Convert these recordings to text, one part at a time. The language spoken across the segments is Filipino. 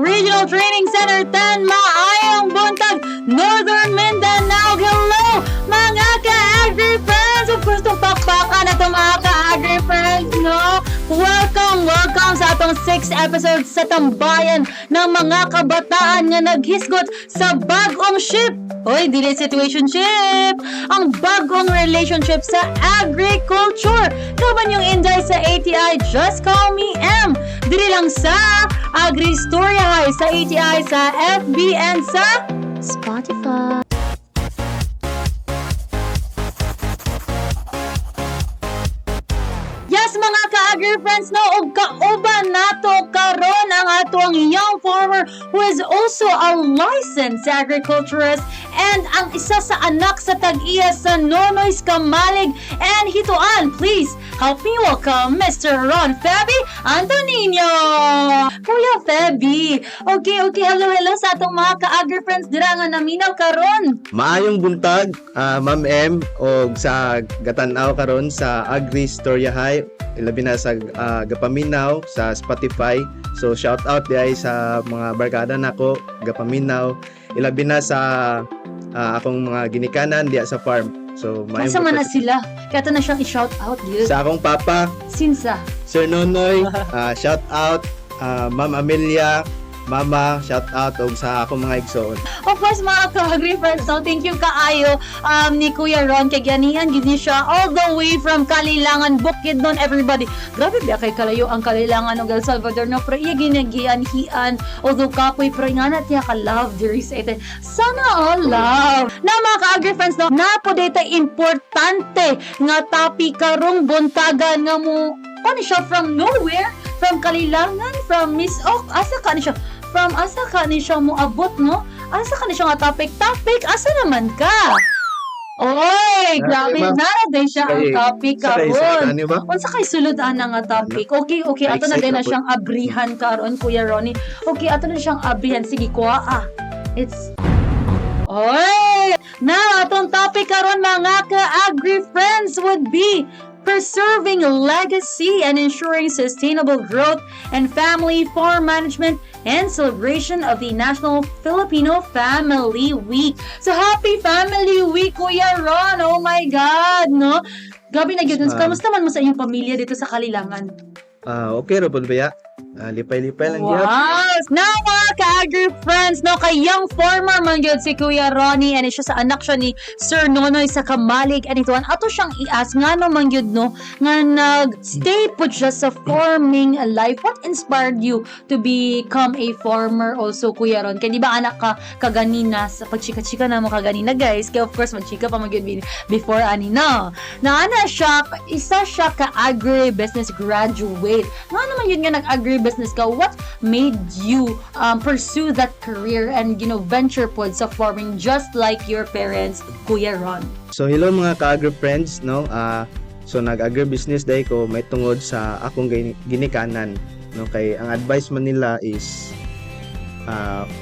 Regional Training Center, Tanma, Ayong Buntag, Northern Mindanao. Hello, mga ka-agri friends! Of course, itong pakpakan na itong mga ka-agri friends, no? Welcome sa atong 6th episode sa tambayan ng mga kabataan nga naghisgot sa bagong ship. Hoy, dili situationship! Ang bagong relationship sa agriculture. Kaban yung Inday sa ATI, just call me M. Dili lang sa Agri-Storya sa ATI, sa FB, and sa Spotify. Yes, mga ka-agri friends, no, og kauban nato karon ang atong young farmer who is also a licensed agriculturist and ang isa sa anak sa tag-iya sa Nonoy's Kamalig and Hituan. Please help me welcome Mr. Ron Feby Antonino. Kuya Feby, okay, hello sa atong mga ka-agri friends dira nga naminaw karon. Maayong buntag, Ma'am M, o sa gatanaw karon sa Agri-Storya High, ilabi na sa Gapaminaw sa Spotify. So shout out diay sa mga barkada nako Gapaminaw, ilabi na sa akong mga ginikanan diya sa farm. So Masa man na sila? Kaya na siyang i-shout out, dude. Sa akong papa, Sinsa? Sir Nonoy, shout out, Ma'am Amelia, Mama, shout out og sa akong mga igsoon. Of course, mga ka-agri friends, so thank you kaayo ni Kuya Ron kay ganihan gid ni siya all the way from Kalilangan, Bukidnon, everybody. Grabe ba kay kalayo ang Kalilangan og El Salvador, no? Pero iya ginagian-hian, although kapoy pero nga na tiya ka love diri sa ito. Sana all love. Na mga ka-agri friends, no, napo data importante nga topic karong buntagan nga mo ano siya from nowhere, from Kalilangan, from Miss Ok, asa ka ni siya? From asa ka ni siya mo abot, no? Asa ka ni siya nga topic, asa naman ka? Oy, grabe na din siya ang topic karon. Unsa kay sulod ana nga topic? Okay, ato na din na siyang abrihan karon, Kuya Ronnie. Okay, ato na siyang abrihan. Sige, kuha. It's Oy! Na atong topic karon mga ka-agri friends would be preserving legacy and ensuring sustainable growth and family farm management and celebration of the National Filipino Family Week. So happy Family Week, Kuya Ron! Oh my God, no? Gabi na yun. Kamusta man mo sa inyong pamilya dito sa Kalilangan? Okay ro pud ba? Lipay-lipay lang gyud. Wow! Now, mga ka-agri friends, no, kay young farmer man yun si Kuya Ronnie and siya sa anak siya ni Sir Nonoy sa Kamalig and ito, ato siyang i-ask nga naman yun, no, nga nag-stay po siya sa farming life. What inspired you to become a farmer also, Kuya Ron? Kaya di ba anak ka kaganina, sa pagchika-chika na mo kaganina, guys, kaya of course, magchika pa mag yun before ani, no? Na ana siya, isa siya ka-agri-business graduate. Nga naman yun nga nag-agri-business ka, what made you pursue that career and venture pod sa farming just like your parents, Kuya Ron? So hello mga ka-agri friends, no? So nag-agri-business day ko may tungod sa akong ginikanan, no? Kay ang advice man nila is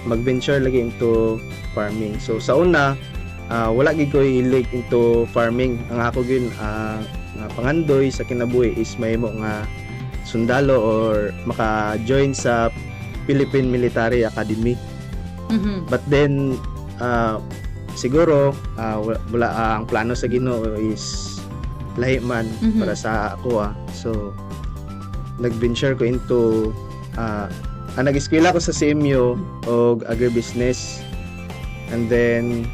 mag-venture lagi into farming. So sa una, wala gid ko ilig into farming. Ang ako gyud nga pangandoy sa kinabuhi is mahimo nga sundalo or maka-join sa Philippine Military Academy. Mm-hmm. But then siguro wala ang plano sa Ginoo is lahi man para sa ako. So nag-venture ko into nag-eskwela ko sa CMU og agribusiness, and then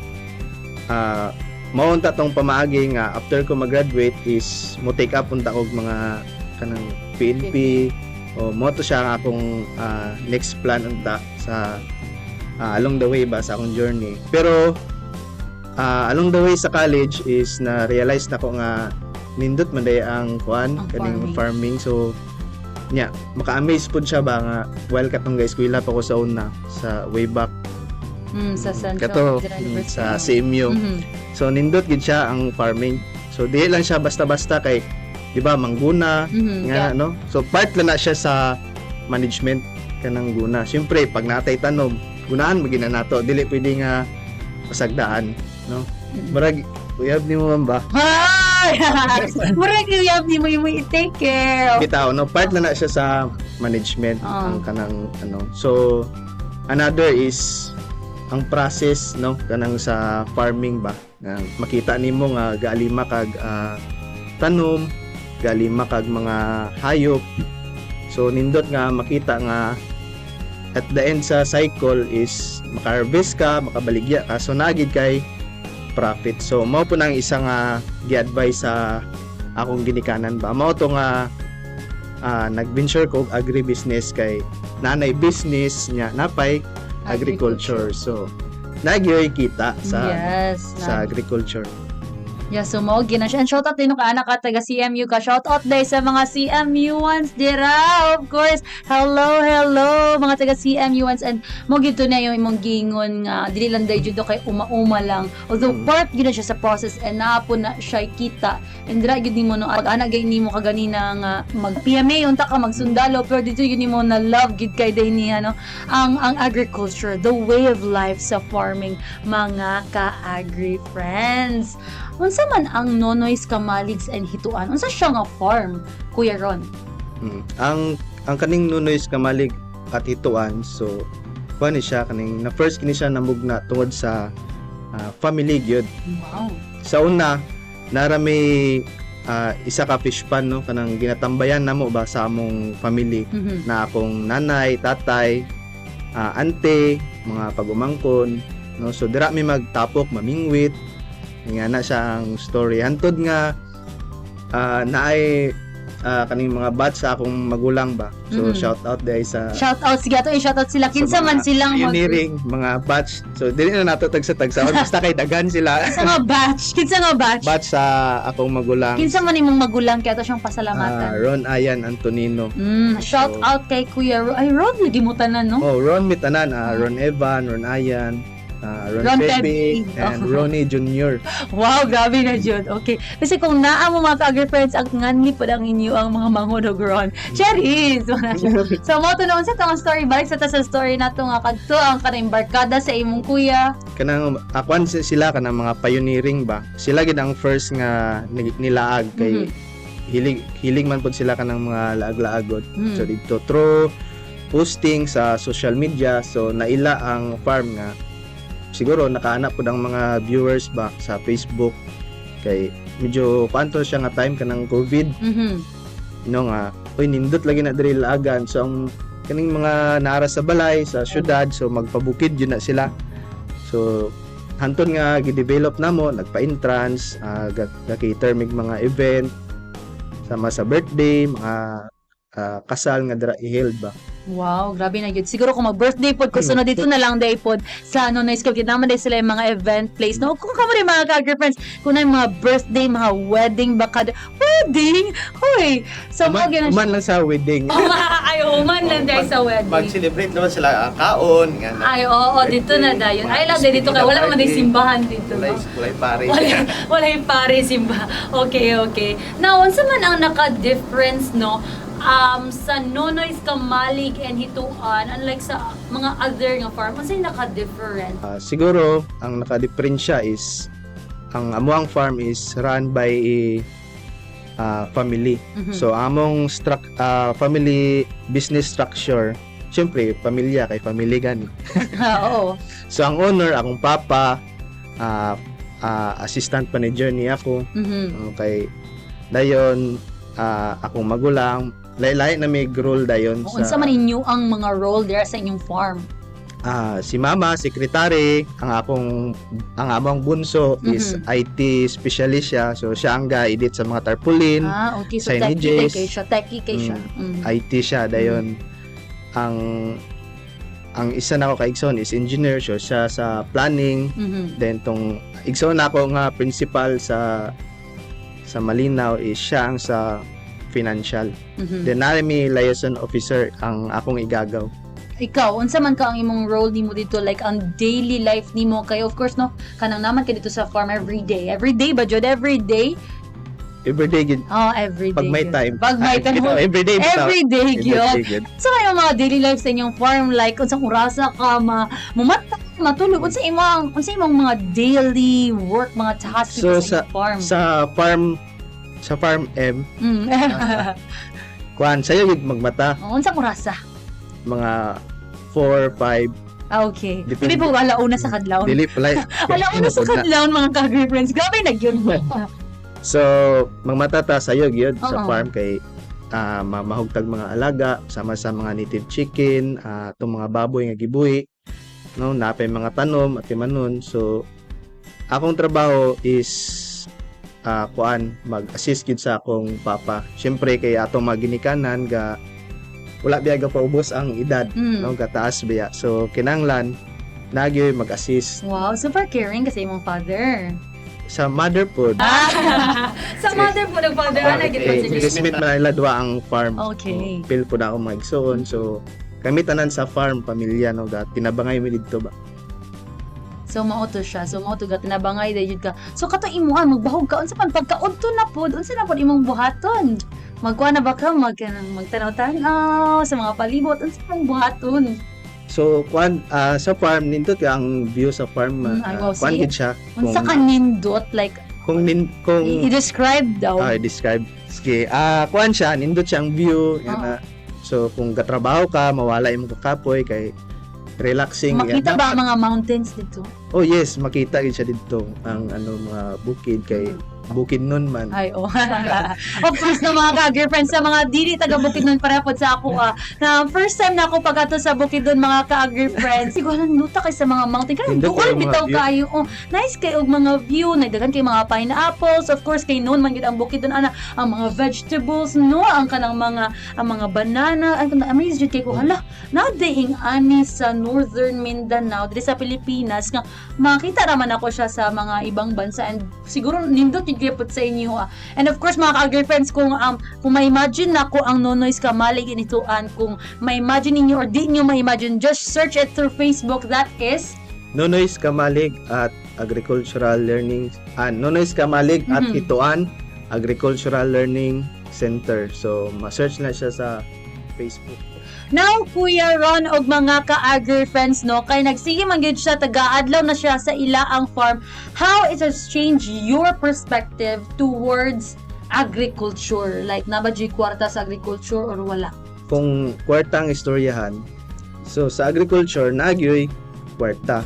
maunta tong pamaagi nga after ko mag-graduate is mo take up unta og mga kanang PNP o mo to siya ang akong next plan unta sa along the way ba sa akong journey. Pero along the way sa college is na realize na ko nga nindot man day ang kaning farming. So maka-amaze pud siya ba nga while katong eskwela pa ko sa una sa way back sa Central University sa CMU. So nindot gid siya ang farming. So di lang siya basta-basta kay di ba mangguna nga no. So part lang na siya sa management kanang guna. Siyempre pag natay tanom, gunaan magina nato, dili pwede nga pasagdaan, no. Murag uyab ni mo ba? Murag uyab ni mo i-take care. Bitaw no, part lang na siya sa management ang kanang ano. So another is ang process no kanang sa farming ba nga makita nimo nga gaalima kag tanom, gaalima kag mga hayop. So nindot nga makita nga at the end sa cycle is maka-harvest ka, makabaligya ka, so naagid kay profit. So mao po nang isa nga gi-advise sa akong ginikanan ba. Mao to nga nag-venture ko og agribusiness kay nanay business nya napay agriculture. So nagyoy kita sa Yes. sa agriculture. Yeah, so mo gina siya. And shout out din ka anak ka taga CMU ka. Shout out day sa mga CMU-ans dira. Of course. Hello mga taga CMU-ans, and mo gito na yung imong gingon nga dili lang day jud kay uma-uma lang. Although part gina siya sa process and naapo na siya kita. And dira gid nimo no pag-ana gay nimo kaganina nga mag-PMA unta ka magsundalo, pero dito gid nimo na love gid kay day niya no ang agriculture, the way of life sa farming, mga ka-agri friends. Unsa man ang Nonoy's Kamaligs and Hituan? Unsa siya nga farm, Kuya Ron? Ang kaning Nonoy's Kamalig at Hituan, so kuan ni siya kaning na first kini siya namugna tungod sa family gyud. Wow. Sa una nara may isa ka fish pan no kanang ginatambayan namo ba sa among family na akong nanay, tatay, ante, mga pagumangkon no. So dira mi magtapok, mamingwit nga na siya ang story. Hantod nga naay kaning mga batch sa akong magulang ba. So shout out dai sa Shout out sige ato i-shout out sila. Kinsa man silang pioneering mga batch. So dili na nato tagsa-tagsa basta kay dagan sila. Kinsa nga batch? Batch sa akong magulang. Kinsa man imong magulang kay ato siyang pasalamatan. Ron Ayan Antonino. Shout out kay Kuya Ron. Ay Ron, lagi mo tanan no? Oh, Ron Mitanan, Ron Evan, Ron Ayan, Ron Pepe, and Ronnie Jr. Wow, grabe na jud. Okay. Kasi kung naa mo mga ka-agri friends, ang nganli po ang inyo ang mga manghudog Ron. Cherries! So, mo to noon sa tong story. Balik sa story na to nga kadto ang kanang barkada sa imong kuya. Kanang akwan sila kanang mga pioneering ba. Sila gid ang first nga nilaag kay hilig man pud sila kanang mga laag-laagod. So dito through posting sa social media, so naila ang farm nga siguro nakahanap po ng mga viewers ba sa Facebook kay medyo kanto siya nga time kanang COVID no nga oy nindot lagi na diri laagan. So ang kaning mga naara sa balay sa syudad, so magpabukid yun na sila. So hanton nga gi-develop namo, nagpa-entrance, ga-cater mig mga event sama sa birthday, mga kasal nga dira i-held ba. Wow, grabe na yun. Siguro kung mag-birthday pod, kung sunod dito na lang day pod sa Nonoy's Cookie, naman day sila yung mga event place. No? Kung kamo rin mga ka-agri friends, kung na yung mga birthday, mga wedding, baka wedding? Hoy! So, Uman lang sa wedding. Uman lang day sa wedding. Mag-celebrate naman sila kaon. Ay, oo, dito na dayon. Ay, lang dito kayo. Wala naman day simbahan dito. No? Walay pare. Wala yung pare simba. Okay. Now, unsa man ang naka-difference, no? Sa Nonoy's Kamalig and Hituan, unlike sa mga other nga farm, ano yung naka-different? Siguro, ang naka-diferensya is ang amuang farm is run by a family. So, among family business structure, syempre, pamilya kay family gani. Oo. So, ang owner, akong papa, assistant manager niya ako. Okay. Dayon, akong magulang, lain-lain na may role dayon sa... Unsa man inyo ang mga role there sa inyong farm? Si mama, secretary, ang among bunso is IT specialist siya. So siya ang ga-edit sa mga tarpaulin. Okay. So techie kay siya. IT siya dayon. Ang isa na ako ka Igsoon is engineer, so siya sa planning. Then tong Igsoon ako nga principal sa Malinaw is siya ang sa financial. Then may liaison officer ang akong igagaw. Ikaw, unsa man ka ang imong role nimo dito, like ang daily life nimo kay of course no kanang naman ka dito sa farm every day ba jud every day gid. Every day pag may time every day gyud. So yung mga daily life sa inyong farm, like unsang orasa ka mamata matulog, unsa imong mga daily work, mga tasks so, sa farm? Sa farm kuan sayo gid magmata unsang orasa? mga 4, 5 Okay. Depende. Hindi po alauna sa kadlaw. Dili pala. Alauna sa kadlaw mga ka-agree friends. Grabe nagyun. So, magmatata sayo gyud sa Oo. farm kay mahugtag mga alaga sama sa mga native chicken, itong mga baboy nga gibuhi, no, napay mga tanom at timanon. So, akong trabaho is mag-assist gyud sa akong papa. Syempre kay atong maginikanan ga wala biya ga paubos ang edad, no, gataas biya. So, kinanglan nagyoy mag-assist Wow, super caring kasi imong father. sa mother food. Sa mother po nag-father na Investment man nila duwa ang farm. Okay. So, feel po na akong maigsoon. So, kami tanan sa farm, pamilya, no, ga, tinabangay mi dito ba? So mao to siya. So mao to gat nabangay dayud ka. So kato imuan magbahog ka unsa man pagkaudto na pod, unsa na pod imong buhaton? Magkuha na ba ka magtanaw-tanaw sa mga palibot unsa imong buhaton? So, sa farm, nindot ka ang view sa farm, I will kuan see. gid siya. Unsa ka nindot like Kung i-describe daw. describe. Sige, kuan siya, nindot siya ang view. Yan, Oo. so, kung katrabaho ka, mawala imong kakapoy, kay relaxing. Makita yan. ba ang mga mountains dito? Oh yes, makita gid siya dito ang mga bukid kay bukid nun man. Ay, oh. Of course na mga ka-girlfriends sa mga dili taga Bukidnon parapod sa ako na first time na ako pagato sa Bukidnon mga ka-girlfriends. Siguro lang nuta kay sa mga mountain. Kaya Hindi bukol kayo mga bitaw view. kayo. Oh, nice kayo og mga view, nagdagan kay mga pineapples. Of course kay noon man gid ang Bukidnon ana ang mga vegetables no, ang kanang mga banana. Ang amazed jud kay ko hala. Nadaing ani sa Northern Mindanao diri sa Pilipinas nga makita naman ako siya sa mga ibang bansa and siguro nindot yung gripot sa inyo and of course mga ka-girlfriends kung ma-imagine na ko ang Nonoy's Kamalig inituan kung ma-imagine ninyo or di nyo ma-imagine just search it through Facebook that is Nonoy's Kamalig at Agricultural Learning Nonoy's Kamalig at Mhm. Ituan Agricultural Learning Center. So, ma-search na siya sa Facebook. now Kuya Ron og mga ka-girlfriends no kay nagsige man gyud siya taga-adlaw na siya sa ilaang farm. How it has changed your perspective towards agriculture? Like na ba di kwarta sa agriculture or wala? Kung kwartang istoryahan, so sa agriculture, nagyoy kwarta.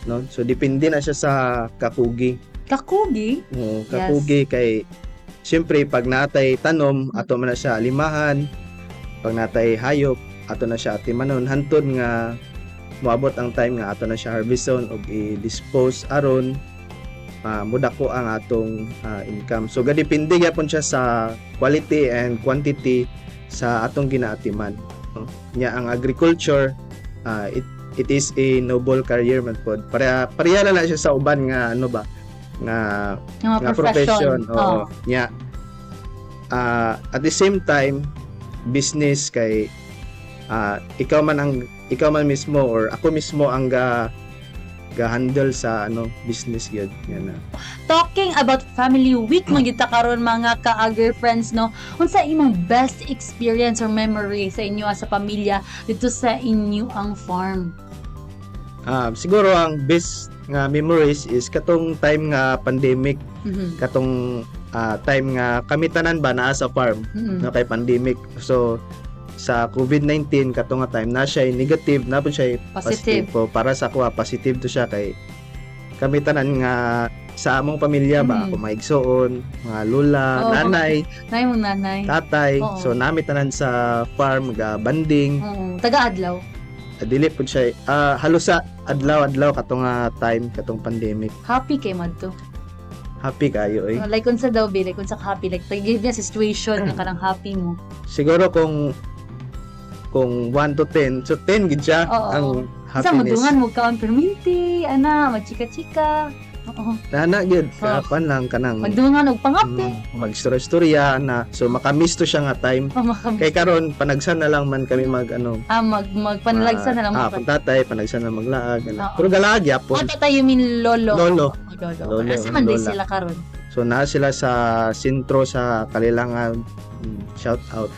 No? So, depende na siya sa kakugi. Kakugi? Kakugi kay siyempre pag natay tanom ato man na siya limahan, pag natay hayop ato na siya timanon hantod nga moabot ang time nga ato na siya harveston og i-dispose aron mudako ang atong income. So gadepende gyapon siya sa quality and quantity sa atong ginaatiman. No? Nya ang agriculture it is a noble career man pod. Pareha na siya sa uban nga ano ba nga Yung mga profession. Oo. Nya at the same time business kay ikaw man mismo or ako mismo ang ga-handle sa business gyud yan na. Talking about family week man gyud ta karon mga ka-girlfriends no. Unsa imong best experience or memory sa inyo sa pamilya dito sa inyo ang farm? Siguro ang best nga memories is katong time nga pandemic, Mhm. katong time nga kami tanan ba naa sa farm Mhm. no kay pandemic. So sa COVID-19 katong nga time na siya negative na po siya Positive. po para sa ako positive to siya kay kami tanan nga sa among pamilya ba Mhm. ako maigsoon mga lola, Oo. nanay, Nay mo nanay. tatay. Oo. So nami tanan sa farm ga banding. Oo. Taga-adlaw. Dili po siya halos sa adlaw katong time katong pandemic. Happy kay madto. Happy kayo Like unsa daw be like unsa ka happy like give me a situation nga kanang happy mo. Siguro kung 1 to 10, so 10 gid siya Oo. ang Sa happiness. madungan mo kaon perminti, ana, magchika-chika. Oo. Nana gid Oo. kapan lang kanang Magdungan og pangapi. magstorya-storya na so makamiss to siya nga time. Kay karon panagsan na lang man kami magpanalagsan na lang mo. tatay panagsan na maglaag Oo. pero galaag yapon. Ano tayo min lolo? Lolo. Lolo. Lolo, Asa man day lola. sila karon? So naa sila sa sentro sa Kalilangan. Shout out.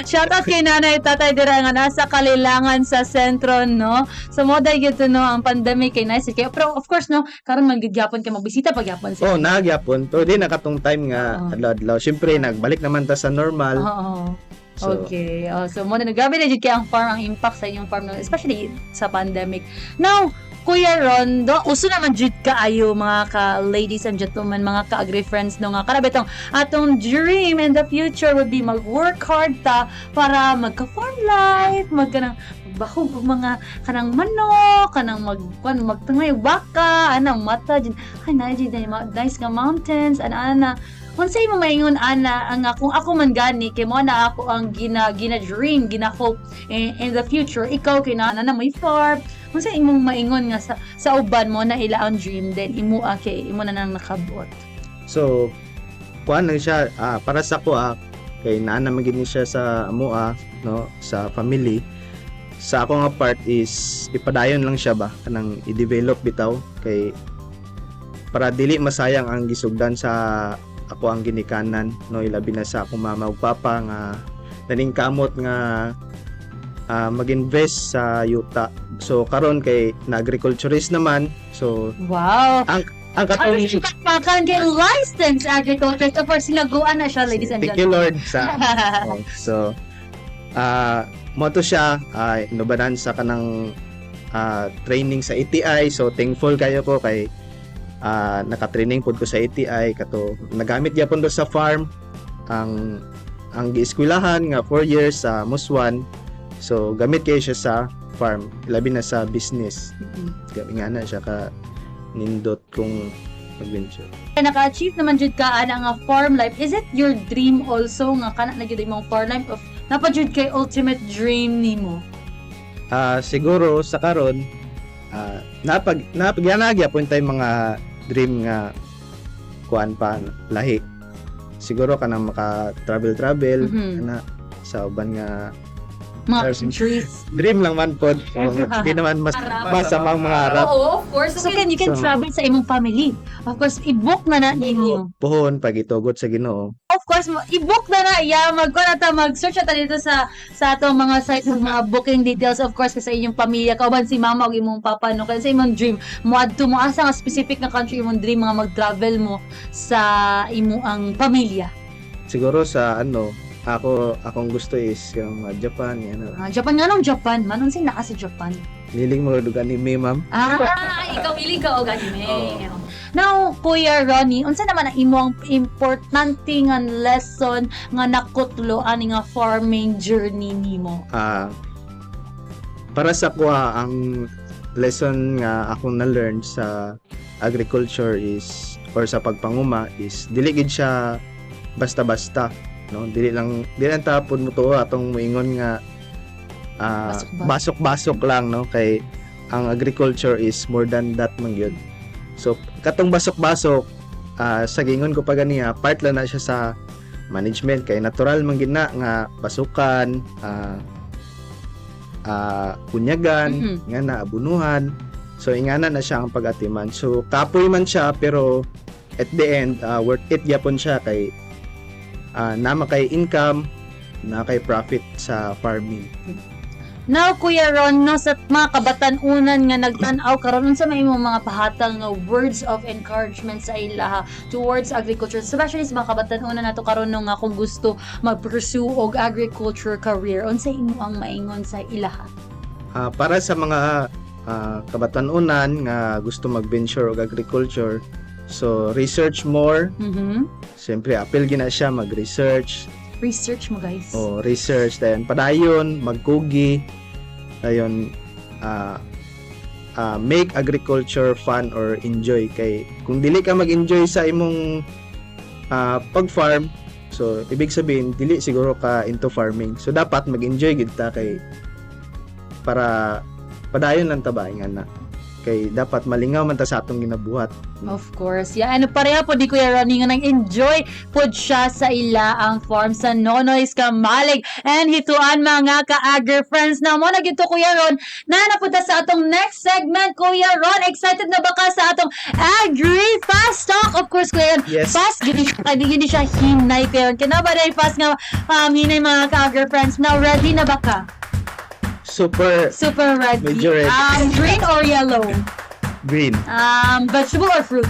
Shout out kay nanay tatay dira nga nasa Kalilangan sa sentro no. So mo day gyud no ang pandemic kay nice kay pero of course no karon man gyapon kay magbisita pagyapon Oh, sila. naagyapon. Pero di nakatong time nga Oo. adlaw-adlaw. Syempre nagbalik naman ta sa normal. Oo. So, Okay. So, mo na grabe na jud kay ang farm, ang impact sa inyong farm, no? Especially sa pandemic. Now, Kuya Ron, uso naman jud kaayo mga ka-ladies and gentlemen, mga ka-agri-friends, no nga, karabitong atong dream in the future would be mag-work hard ta para magka-farm life, magbahog og mga kanang manok, kanang magtangay og baka, anang mata, jud, ay, nice nga mountains, ana. Unsay mo maingon ana nga kung ako man gani kay mo na ako ang gina-dream, gina-hope in the future, ikaw kinana na may farm. Unsay imong maingon nga sa uban mo na ila ang dream then imo imo na nang nakabuot. so kuan lang siya para sa ko kay naa na magini siya sa amoa no sa family. Sa ako nga part is ipadayon lang siya ba kanang i-develop bitaw kay para dili masayang ang gisugdan sa ako ang ginikanan no ilabi na sa akong mama ug papa nga naning kamot nga mag-invest sa yuta. So karon kay na agriculturist naman. So Wow. ang Ano katong siya kapakan kay licensed agriculture? Of course, sinaguan na siya, ladies and thank you gentlemen. Lord sa so mo to siya inubanan sa kanang training sa ATI. So thankful kayo ko kay naka-training pod ko sa ATI kato nagamit gyapon do sa farm ang gieskwilahan nga 4 years sa Muswan. So gamit kayo siya sa farm labi na sa business. Gabi nga na siya ka nindot kung adventure. Naka-achieve naman jud ka ana nga farm life. Is it your dream also nga kana na jud imong farm life of napajud kay ultimate dream nimo? Siguro sa karon napagyanagya po tay mga dream nga kuan pa lahi. Siguro kanang maka travel na sa uban nga Mga Nursing. trees. dream lang man pod. Hindi naman masamang mga harap. Oo, of course. So, you can So- travel sa imong family. Of course, i-book na ninyo. Puhon pag itugot sa Ginoo. Of course, i-book na mag-search na dito sa atong mga sites ng mga booking details. Of course, kasi inyong pamilya, kauban si mama o imong papa, no? Kasi imong dream, mo asa nga specific na country imong dream, mga mag-travel mo sa imong ang pamilya. Siguro sa akong gusto is yung Japan, yan. Japan nga nung Japan. Manon sin naka sa Japan. Niling mo ug anime, ma'am. Ikaw ili ka og anime. Now, Kuya Ronnie, unsa naman ang imong importante nga lesson nga nakutlo ani nga farming journey nimo? Para sa kuha ang lesson nga akong na-learn sa agriculture is or sa pagpanguma is dili gid siya basta-basta, no? Dili lang tapon mo to atong moingon nga basok-basok lang, no? Kay ang agriculture is more than that man gyud. So katong basok-basok sa gingon ko pa ganiya part lang na siya sa management kay natural man gid na nga basukan, kunyagan, nga na abunuhan. So ingana na siya ang pag-atiman. So kapoy man siya pero at the end worth it gyapon siya kay na kay income, na kay profit sa farming. Now, Kuya Ron, no, sa mga kabatan-unan nga nagtan-aw karon unsa may imong mga pahatag nga words of encouragement sa ilaha towards agriculture, especially sa mga kabatan-unan nato karon no, nga kung gusto mag-pursue og agriculture career, unsa imo ang maingon sa ilaha? Para sa mga kabatan-unan nga gusto mag-venture og agriculture, so research more. Siyempre apil gina siya mag-research. Research mo, guys. Research dayon padayon magkugi dayon make agriculture fun or enjoy kay kung dili ka mag-enjoy sa imong pag-farm, so ibig sabihin dili siguro ka into farming. So dapat mag-enjoy gid ta kay para padayon lang ta ba nga na kay dapat malingaw man ta sa atong ginabuhat. Of course. Yeah, ano pareha po di Kuya Ronnie nga nag-enjoy po siya sa ila ang farm sa Nonoy's Kamalig and hituan mga ka-agri-friends. Na mo na gito Kuya Ron, na napunta sa atong next segment. Kuya Ron, excited na ba ka sa atong Agri-Fast Talk? Of course, Kuya Ron. Yes. Fast, gini siya hinay Kuya Ron. Kaya ba dahil fast nga hinay mga ka-agri-friends? Now, ready na ba ka? Super Super ready. Medyo ready. Green or yellow? green. Vegetable or fruit?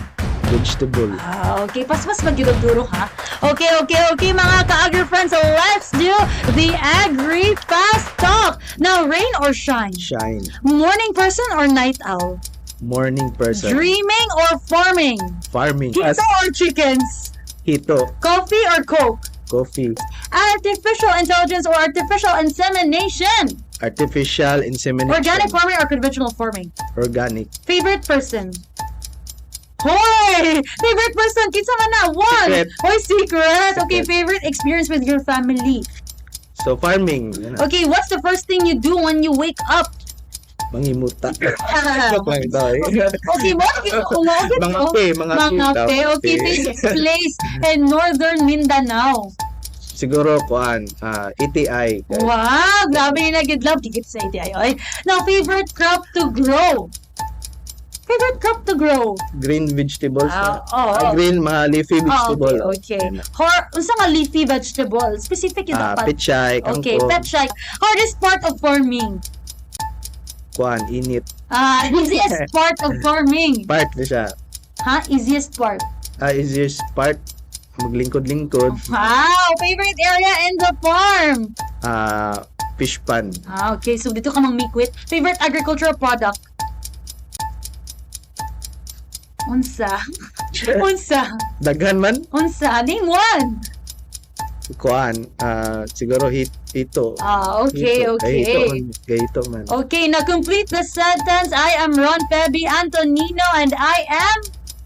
vegetable. Okay, pas magduduro ha. Okay, mga ka-agri friends, so let's do the Agri Fast Talk. Now, rain or shine? Shine. Morning person or night owl? Morning person. Dreaming or farming? Farming. Pizza or chickens? Hito. Coffee or Coke? Coffee. Artificial intelligence or artificial insemination? Artificial insemination. Organic farming or conventional farming? Organic. Favorite person? Hoy! Favorite person? Kinsa man na? One! Secret. Hoy, secret! Okay, Secret. favorite experience with your family? So, farming. Okay, what's the first thing you do when you wake up? Mangimuta. Joke lang ito eh. Okay, Mga pe. pe. Okay, place in Northern Mindanao. Siguro, kuan, ETI. Wow, grabe yung nag-love. Tikit sa ATI. Okay. Now, favorite crop to grow? Favorite crop to grow? Green vegetables. Green, mga leafy vegetable. Okay. Unsa nga leafy vegetable? Specific yung dapat. Pechay, kangkong. Okay, petchay. Hardest part of farming? Kuan, init. Easiest part of farming? Part na siya. Easiest part? Easiest part, maglingkod-lingkod. Wow! Favorite area in the farm? Fish pan. Okay, so dito ka mang-mikwit. Favorite agricultural product? Unsa? Daghan man. Unsa? Name one! Kuan, siguro hito. Okay. Hito man. Okay, now complete the sentence. I am Ron Feby Antonino and I am...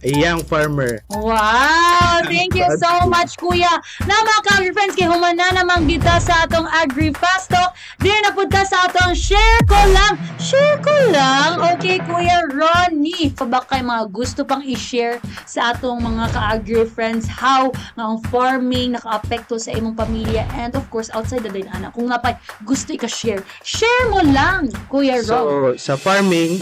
A young farmer. Wow! Thank you so much, Kuya. Na mga ka-agri friends, kay humana namang kita sa atong Agri Fast Talk. Di na punta sa atong Share ko lang. Okay, Kuya Ronnie. Pa ba kayo mga gusto pang i-share sa atong mga ka-agri friends how nga ang farming naka-apekto sa imong pamilya and of course outside the din anak. Kung nga pa gusto i-share, share mo lang, Kuya Ron. So, sa farming,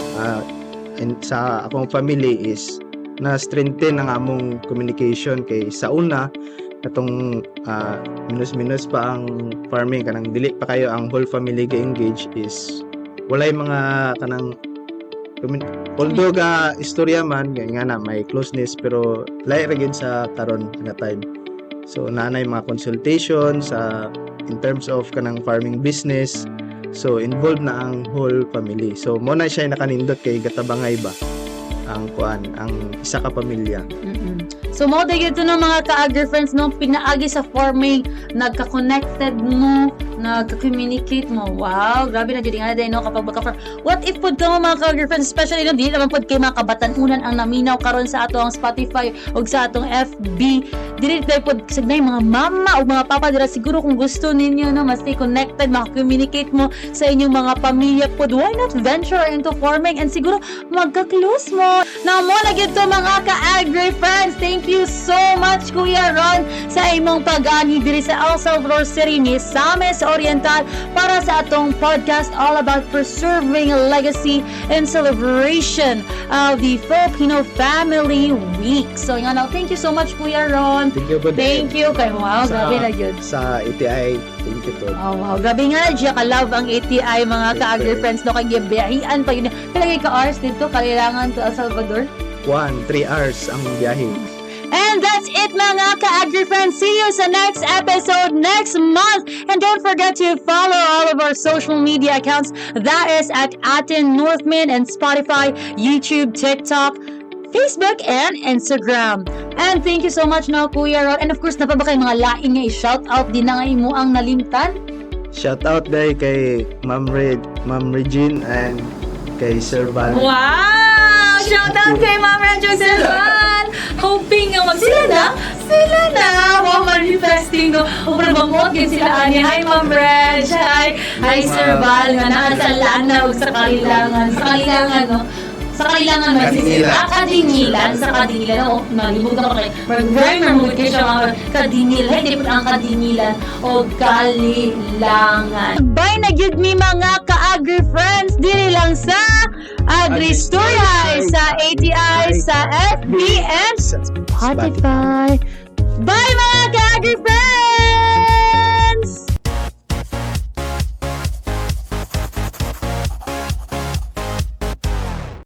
and sa akong family is na-strengthen ang among communication kay sa una katong minus pa ang farming kanang dili pa kayo ang whole family ga-engage is walay mga kanang although ga istorya man nga na may closeness pero lahi ra gyud sa karon nga time. So nanay mga consultation sa in terms of kanang farming business. So involved na ang whole family. So mo na siya nakanindot kay gatabangay ba ang isa ka pamilya. So mo digid to ng mga ka-agri friends no pinaagi sa farming, nagka-connected mo, nagka-communicate mo. Wow, grabe na jud nga day no kapag baka what if pud ka mo mga ka-agri friends, especially no dili naman pud kay mga kabatan-unan ang naminaw karon sa atong Spotify ug sa atong FB. Dili tayo pud signay mga mama o mga papa dira siguro kung gusto ninyo no mas stay connected, maka-communicate mo sa inyong mga pamilya pud, why not venture into farming and siguro magka-close mo. Now mo na gyud to mga ka-agri friends. Thank you so much Kuya Ron sa imong pag-ani diri sa El Salvador City, Misamis Oriental para sa atong podcast all about preserving legacy and celebration of the Filipino Family Week. So nga now, thank you so much Kuya Ron. Thank you po. Thank you kay wow, grabe na yun. Sa ETI, thank you po. Oh wow, grabe nga siya ka-love ang ATI mga ka-agri friends no kay gibiyahian pa yun. Pilagay ka hours dito kailangan to El Salvador. 3 hours ang biyahe. And that's it mga ka-agri friends. See you sa next episode next month. And don't forget to follow all of our social media accounts. That is at Atin Northman and Spotify, YouTube, TikTok, Facebook, and Instagram. And thank you so much no Kuya Ron. And of course, napaba kayo mga laing nga i-shout out din na nga imo ang nalimtan. Shout out day kay Ma'am Regine and kay Sir Val. Wow! Shout out kay Ma'am Regine Sir Val! Hoping nga sila na! Wow, manifesting no! Uprabangod kayo sila ani. Hi Ma'am Reg! Hi Sir Val! Nga nasa lana o sa kailangan no? Sa kailangan kadinilan sa kadinilan o nalibog na pa kayo very memorable kayo siya mga kadinilan hindi po ang kadinilan o kalilangan. Bye na gyud mi mga ka-agri friends dili lang sa Agri Story sa ATI sa FB and Spotify. Bye mga